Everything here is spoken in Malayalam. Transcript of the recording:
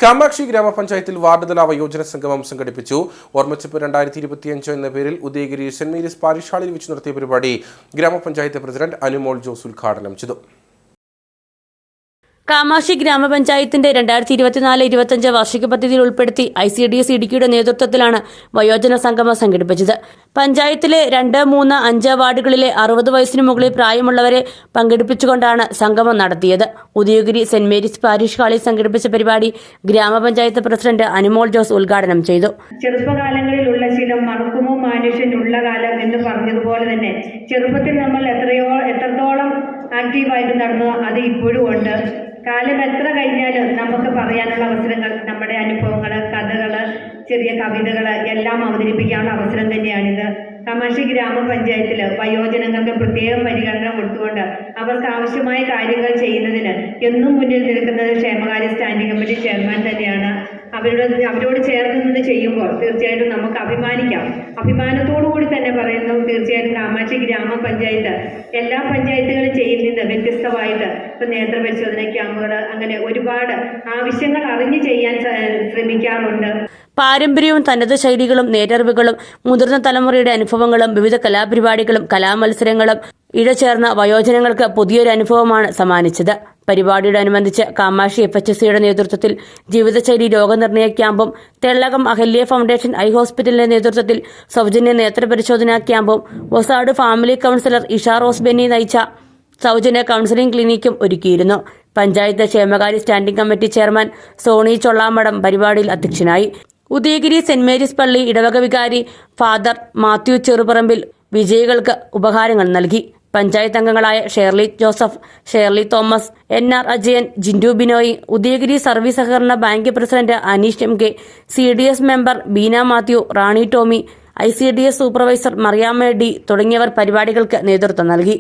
കാമാക്ഷി ഗ്രാമപഞ്ചായത്തിൽ വാർഡുതല വയോജന സംഗമം സംഘടിപ്പിച്ചു. ഓർമ്മച്ചപ്പ് 2025 എന്ന പേരിൽ ഉദയഗിരി സെന്റ് മേരീസ് പാരിഷ് ഹാളിൽ വെച്ച് നടത്തിയ പരിപാടി ഗ്രാമപഞ്ചായത്ത് പ്രസിഡന്റ് അനുമോൾ ജോസ് ഉദ്ഘാടനം ചെയ്തു. കാമാക്ഷി ഗ്രാമപഞ്ചായത്തിന്റെ 2024-25 വാർഷിക പദ്ധതിയിൽ ഉൾപ്പെടുത്തി ICDS ഇടുക്കിയുടെ നേതൃത്വത്തിലാണ് വയോജന സംഗമം സംഘടിപ്പിച്ചത്. പഞ്ചായത്തിലെ 2, 3, 5 വാർഡുകളിലെ 60 വയസ്സിന് മുകളിൽ പ്രായമുള്ളവരെ പങ്കെടുപ്പിച്ചുകൊണ്ടാണ് സംഗമം നടത്തിയത്. ഉദയഗിരി സെന്റ് മേരീസ് പാരിഷ് ഹാളിൽ സംഘടിപ്പിച്ച പരിപാടി ഗ്രാമപഞ്ചായത്ത് പ്രസിഡന്റ് അനുമോൾ ജോസ് ഉദ്ഘാടനം ചെയ്തു. ചെറുപ്പകാലങ്ങളിലുള്ള ശീലം മറക്കുമോ മനുഷ്യനുള്ള കാലം എന്ന് പറഞ്ഞതുപോലെ തന്നെ ചെറുപ്പത്തിൽ നമ്മൾ എത്രത്തോളം ആക്റ്റീവായിട്ട് നടന്നു അത് ഇപ്പോഴും ഉണ്ട്. കാലം എത്ര കഴിഞ്ഞാലും നമുക്ക് പറയാനുള്ള അവസരങ്ങൾ, നമ്മുടെ അനുഭവങ്ങൾ, കഥകൾ, ചെറിയ കവിതകൾ എല്ലാം അവതരിപ്പിക്കാനുള്ള അവസരം തന്നെയാണിത്. കാമാക്ഷി ഗ്രാമപഞ്ചായത്തിൽ വയോജനങ്ങൾക്ക് പ്രത്യേകം പരിഗണന കൊടുത്തുകൊണ്ട് അവർക്ക് ആവശ്യമായ കാര്യങ്ങൾ ചെയ്യുന്നതിന് എന്നും മുന്നിൽ നിൽക്കുന്നത് ക്ഷേമകാര്യ സ്റ്റാൻഡിംഗ് കമ്മിറ്റി ചെയർമാൻ തന്നെയാണ്. അവരോട് ചേർന്ന് നിന്ന് ചെയ്യുമ്പോൾ തീർച്ചയായിട്ടും നമുക്ക് അഭിമാനിക്കാം. അഭിമാനത്തോടു കൂടി തന്നെ പറയുന്നു, തീർച്ചയായിട്ടും കാമാക്ഷി ഗ്രാമപഞ്ചായത്ത് എല്ലാ പഞ്ചായത്തുകളും ചെയ്യുന്നത് വ്യത്യസ്തമായിട്ട് ഇപ്പം നേത്രപരിശോധന ക്യാമ്പുകൾ അങ്ങനെ ഒരുപാട് ആവശ്യങ്ങൾ അറിഞ്ഞ് ചെയ്യാൻ ശ്രമിക്കാറുണ്ട്. പാരമ്പര്യവും തനത് ശൈലികളും നേരറിവുകളും മുതിർന്ന തലമുറയുടെ അനുഭവങ്ങളും വിവിധ കലാപരിപാടികളും കലാമത്സരങ്ങളും ഇഴചേർന്ന വയോജനങ്ങൾക്ക് പുതിയൊരു അനുഭവമാണ് സമ്മാനിച്ചത്. പരിപാടിയോടനുബന്ധിച്ച് കാമാക്ഷി FHSയുടെ നേതൃത്വത്തിൽ ജീവിതശൈലി രോഗനിർണയ ക്യാമ്പും തെള്ളകം അഹല്യ ഫൗണ്ടേഷൻ ഐ ഹോസ്പിറ്റലിന്റെ നേതൃത്വത്തിൽ സൗജന്യ നേത്രപരിശോധനാ ക്യാമ്പും വൊസാഡ് ഫാമിലി കൌൺസിലർ ഇഷ റോസ് ബെന്നി നയിച്ച സൗജന്യ കൌൺസിലിംഗ് ക്ലിനിക്കും ഒരുക്കിയിരുന്നു. പഞ്ചായത്ത് ക്ഷേമകാര്യ standing committee chairman Soni Chollamadam പരിപാടിയിൽ അധ്യക്ഷനായി. ഉദയഗിരി സെന്റ് മേരീസ് പള്ളി ഇടവക വികാരി ഫാദർ മാത്യു ചെറുപറമ്പിൽ വിജയികൾക്ക് ഉപഹാരങ്ങൾ നൽകി. പഞ്ചായത്ത് അംഗങ്ങളായ ഷേർലി ജോസഫ്, ഷേർലി തോമസ്, NR അജയൻ, ജിൻഡു ബിനോയ്, ഉദയഗിരി സർവീസ് സഹകരണ bank president Aneesh MK, CDS member Beena Mathew, Rani Tomy, ICDS supervisor Mariyamma D തുടങ്ങിയവർ പരിപാടികൾക്ക് നേതൃത്വം നൽകി.